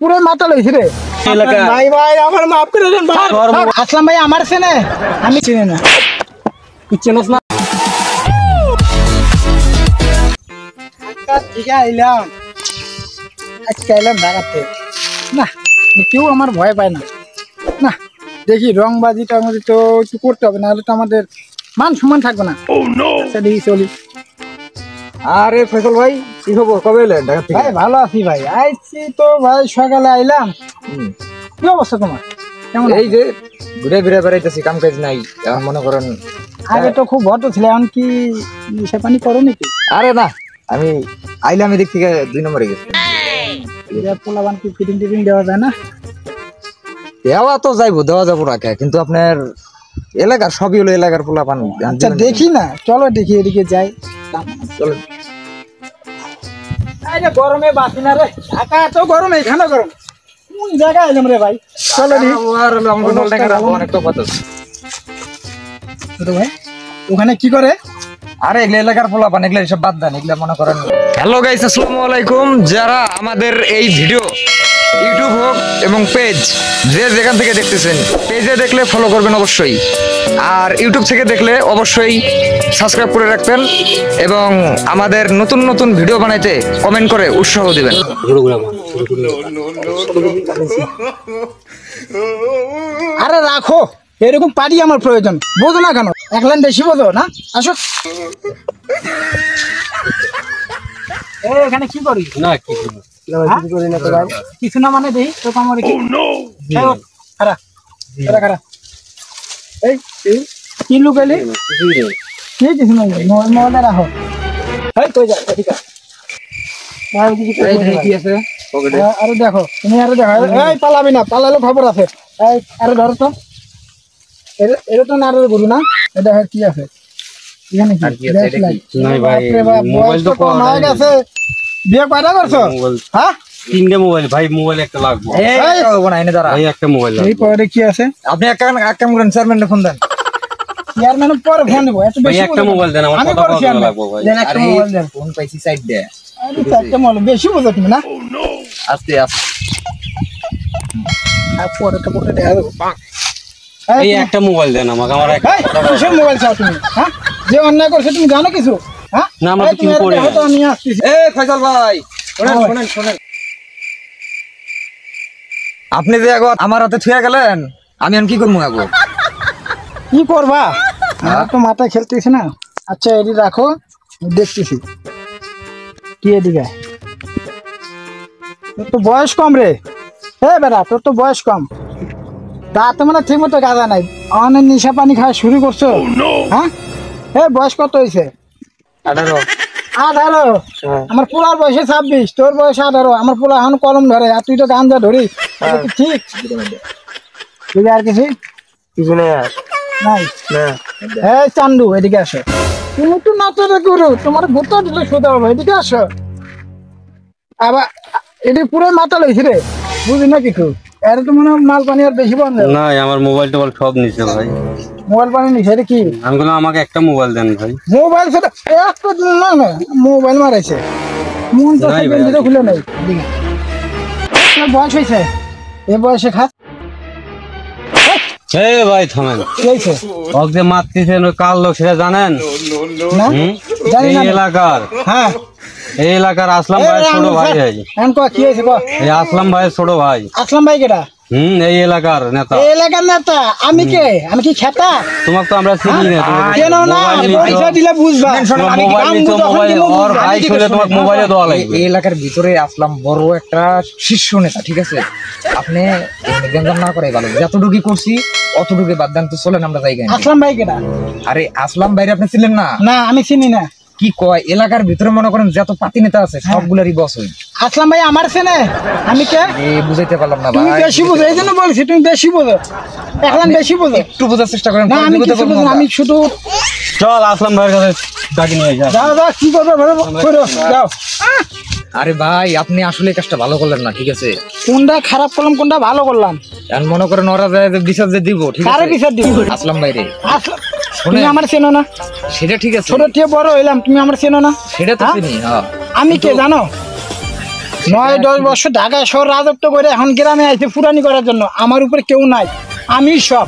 পুরো মাথা লইছি রে ভাই ভাই আমার মাফ করে দেন ভাই। আসলাম ভাই আমার চেনে আমি চিনি না চিনস না আইলাম আজকে আইলাম ঢাকাতে না কেউ আমার ভয় পায় না না দেখি রংবাজি টংবাজি তো একটু করতে হবে নাহলে তো আমাদের মান সম্মান থাকবে না। দেখি চলি। আরে ফয়সাল ভাই কি খবর, কবে এলেন ঢাকা থেকে? ভাই ভালো আছি ভাই, আইছি তো ভাই সকালে আইলাম। কি অবস্থা তোমার? কেমন? এই যে ঘুরে ঘুরে বেড়াইতেছি, কাম কাজ নাই এখন মনে করেন। আগে তো খুব ভদ্র ছিল, এখন কি নেশা পানি করো নাকি? আরে না, আমি আইলাম এদিক থেকে 2 নম্বরে গেছি। পোলাবান কি ফিটিং টিটিং দেওয়া যায় না? দেওয়া তো যাইবো, দেওয়া যাবো রাখা, কিন্তু আপনার এলাকার সবই হলো এলাকার পোলাপান। আচ্ছা দেখি না, চলো দেখি এদিকে যাই। চলো। গরমে বাঁচি না রে, ঢাকা এত গরম, এখানে গরম, কোন জায়গায় এলাম রে ভাই? চলো ভাই ওখানে কি করে? আরে এগুলো এলাকার পোলাপান, এগুলো সব বাদ দেন, এগুলো মনে করেন। হ্যালো গাইস, আসসালামু আলাইকুম। যারা আমাদের এই ভিডিও ইউটিউব হোক এবং পেজ, যে যেখান থেকে দেখতেছেন, পেজে দেখলে ফলো করবেন অবশ্যই, আর ইউটিউব থেকে দেখলে অবশ্যই সাবস্ক্রাইব করে রাখবেন এবং আমাদের নতুন নতুন ভিডিও বানাইতে কমেন্ট করে উৎসাহ দিবেন। আরে রাখো, এরকম পারি আমার প্রয়োজন, বোঝো না কেন? এক লাইন বেশি বোঝো না? আসো। এখানে কি করি? না কিছু না মানে দেই তো কামড় কি? খারা খারা খারা এই কি লুকাইলি? কি কিছু না, মোবাইলটা রাখো। এই কই যা, ঠিক আছে কি আছে পকেটে? আরে দেখো, তুমি আরে দেখো, এই পালাবি না, পালালে খবর আছে। এই আরে ধরো তো, এটা তো নারের গরু না? এটা কি আছে এখানে? কি নাই ভাই, মোবাইল তো কম হয়ে গেছে। বিয়ে কয়টা করছো? হ্যাঁ 3টে মোবাইল ভাই, মোবাইল একটা লাগবে। এই হবে না, এনে দাঁড়া। ভাই একটা মোবাইল লাগবে। এই পরে কি আছে? আপনি এক কাম করেন, চেয়ারম্যানের ফোন দেন। চেয়ারম্যান পরে ফোন দেব, এত ভাই বেশি একটা মোবাইল দেন, আমার আমি কথা করছি, বলা লাগবে ভাই। দেন একটা মোবাইল দেন। ফোন পাইছি সাইড দে। আরে একটা মোবাইল বেশি বোঝো তুমি না? আস্তে আস্তে আর পরে তো পরে দেয়া দেব। এই একটা মোবাইল দেন আমাকে, আমার একটা। এই কিসের মোবাইল চাও তুমি? হ্যাঁ যে অন্যায় করছে তুমি জানো কিছু? হ্যাঁ না আমরা তো কিছু করি না। হয়তো আমি আসতেছি। এই ফয়সাল ভাই শুনেন শুনেন, আপনি যে আগত আমার হাতে থুয়া গেলেন, আমি এখন কি করবো? আগো কি করবা? আমার তো মাথায় খেলতেছি না। আচ্ছা এটি রাখো, দেখতেছি কি এদিকে। তোর তো বয়স কম রে, হে বেড়া, তোর তো বয়স কম, তাতে মানে ঠিক মতো গাঁজা নাই, অনেক নেশা পানি খাওয়া শুরু করছো। হ্যাঁ হে বয়স কত হয়েছে? 18। আমার পোলার বয়সে 26, তোর বয়সে 18। আমার পোলা এখন কলম ধরে আর তুই তো গাঞ্জা ধরি, ঠিক? ঠিক আর কিছু নাই? এই চান্দু এদিকে আসো, তুমি তো নাচরে গুরু, তোমার গোটা দিলে সোজা হবে, এদিকে আসো। আবার এটি পুরো মাথা লইছি রে, বুঝি না কিছু। এর তো মনে হয় মাল পানি আর বেশি বন্ধ না, আমার মোবাইল টোবাইল সব নিছে ভাই। মোবাইল পানি নিছে? এটা কি? আমি বললাম আমাকে একটা মোবাইল দেন ভাই। মোবাইল সেটা একটা দিন না, না মোবাইল মারাইছে, মন তো খুলে নাই। বয়স হয়েছে, এ বয়সে খাস? এই ভাই থামেন, কি হয়েছে? ওকে যে মারতেছেন ওই কার লোক সেটা জানেন? না জানি এই না। এলাকার, হ্যাঁ এই এলাকার আসলাম ভাই ছোট ভাই। এখন কি হয়েছে? এই আসলাম ভাই ছোট ভাই। আসলাম ভাই কেটা? এই এলাকার নেতা। এই এলাকার নেতা? আমি কে? আমি কি খেতা? তোমাকে তো আমরা চিনি না। কেন না? পয়সা দিলে বুঝবা। মোবাইল নিছো, মোবাইল ওর ভাই শুনে তোমাকে মোবাইলে দেওয়া লাগবে। এই এলাকার ভিতরে আসলাম বড় একটা শীর্ষ নেতা, ঠিক আছে? আপনি গেঞ্জাম না করে ভালো, যতটুকু করছি অতটুকু বাদ দেন তো, চলেন আমরা যাই। আসলাম ভাই কেটা? আরে আসলাম ভাইরে আপনি ছিলেন না? না আমি চিনি না। কি কয়, এলাকার ভিতরে মনে করেন যত পাতি নেতা আছে সবগুলারই বস হই। আসলাম ভাই আমার চেনে? আমি কে? বুঝাইতে পারলাম না তুমি ভাই। বেশি বুঝো, এই জন্য বলছি তুমি বেশি বুঝো, এখন বেশি বুঝো। একটু বোঝার চেষ্টা করেন। না আমি কিছু বুঝি না, আমি শুধু। চল আসলাম ভাইয়ের কাছে ডাকি নিয়ে যা। যাও যাও, কি করবে করো, যাও। আরে ভাই আপনি আসলে কাজটা ভালো করলেন না, ঠিক আছে? কোনটা খারাপ করলাম, কোনটা ভালো করলাম? এখন মনে করেন ওরা যায় বিচার যে দিব, ঠিক আছে? কারে বিচার দিব? আসলাম ভাইরে। আসলাম তুমি আমার চেনো না? সেটা ঠিক আছে, ছোট থেকে বড় হইলাম, তুমি আমার চেনো না? সেটা তো চিনি। হ্যাঁ, আমি কে জানো? 9-10 বছর ঢাকা শহর রাজত্ব করে এখন গ্রামে আইছে ফুরানি করার জন্য। আমার উপরে কেউ নাই, আমি সব।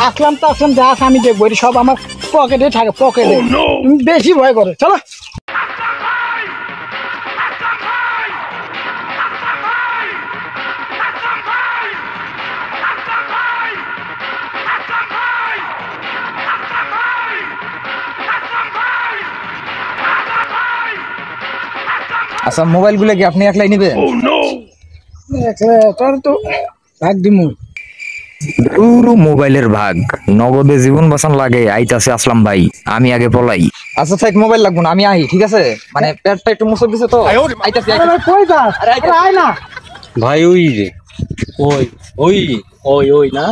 আসলাম তো আসলাম, যা আছে আমি দেখবো, এটা সব আমার পকেটে থাকে, পকেটে। তুমি বেশি ভয় করো, চলো। আচ্ছা, মোবাইল গুলো কি আপনি একলাই নিবেন? তোর তো ভাগ দিমু। পুরো মোবাইলের ভাগ, নগদে জীবন বাঁচান লাগে। আইতাছে আসলাম ভাই, আমি আগে পলাই। আচ্ছা থাক, মোবাইল লাগবো না, আমি আই, ঠিক আছে? মানে পেটটা একটু মুছে দিছে তো, আইতাছি। আরে ভাই কই যাস? আরে আয় না ভাই ওই রে, ওই ওই ওই ওই না,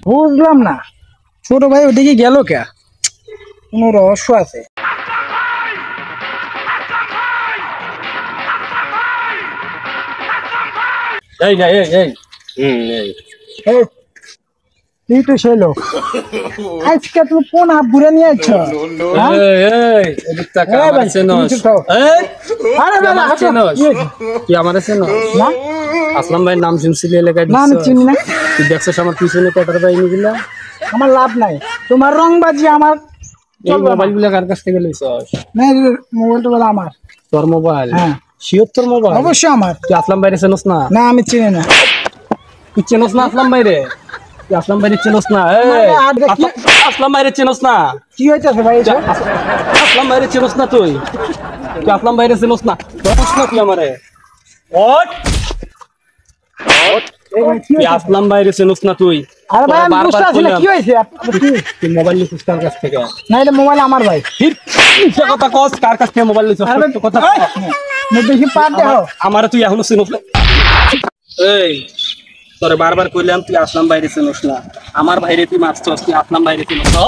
বুঝলাম না, ছোট ভাই ওদিকে গেল কে? কোনো রহস্য আছে? এই না, এই এই এই এই, তুই তো সেই লোক, আজকে তুমি কোন হাত ঘুরে নিয়ে আইছ? এই এদিক তাকা, আমার চেনস? এই আরে বাবা, আমার চেনস? তুই আমারে চেনস না আসলাম ভাই নাম শুনছিলি এলাকায়? না, আমি চিনি না। তুই দেখছিস আমার পিছনে পেটার ভাই নিগুলা? আমার লাভ নাই, তোমার রংবাজি আমার এই মোবাইল গুলা কার কাছ থেকে লইছস? না। মোবাইলটা বলে আমার। তোর মোবাইল? হ্যাঁ, শিওর তোর মোবাইল? অবশ্যই আমার। তুই আসলাম ভাইরে চেনস না? না, আমি চিনি না। তুই চেনস না আসলাম ভাইরে? তুই আসলাম ভাইরে চেনস না? এই আসলাম ভাইরে চেনস না? কি হইতেছে ভাই? আসলাম ভাইরে চেনস না? তুই তুই আসলাম ভাইরে চেনস না? চেনস না তুই আমারে? ওট তুই আসলাম ভাইরে চেনস না? তুই আরে ভাই, আমি বুঝতে পারছি না কি হয়েছে। তুই মোবাইল নিছিস কার কাছ থেকে? না, এটা মোবাইল আমার ভাই। মিথ্যা কথা কস, কার কাছ থেকে মোবাইল নিছিস? আরে সত্য কথা এই, মুখ দেখি পার দেও। আমারে তুই এখনো চিনস না? এই তোরে বারবার কইলাম তুই আসলাম বাইরে চিনস না, আমার ভাইরে তুই মারছস, তুই আসলাম বাইরে চিনস না।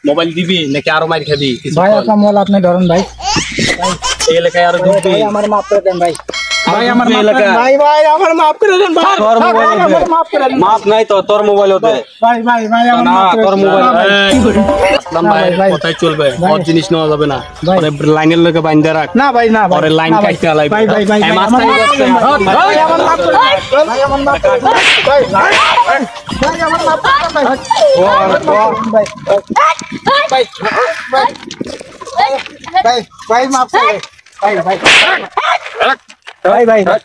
মোবাইল দিবি নাকি আরো মার খাবি? কিছু ভাই বল। আপনার মোবাইল আপনি ধরেন ভাই। এই এলাকায় আরো ঢুকবি? ভাই আমার মাফ করে দেন ভাই। ভাই আমার এলাকায় ভাই ভাই আমার মাফ করে দেন ভাই। তোর মোবাইল আমার মাফ করে দেন মাপ নাই তো তোর মোবাইল হতে ভাই। ভাই ভাই আমার না, মাফ করে তোর দেন। মোবাইল ভাই, আসলাম না, ভাই ভাই, কোথায় চলবে? ভাই। ওর জিনিস নেওয়া যাবে না, ভাই। ওরে লাইনের লগে বাইন্ধে রাখ। না ভাই, না ভাই, ওরে লাইন না ভাই। কাটতে আলাই। ভাই ভাই ভাই এই ভাই, মাস্টার আমার মাফ করে দেন ভাই। ভাই আমার মাফ করে দেন। ভাই আমার মাফ করে দেন। ভাই ভাই ভাই আমার মাফ করে দেন ভাই। ভাই ভাই ভাই ভাই মাফ করে দেন। ভাই ভাই ভাই ভাই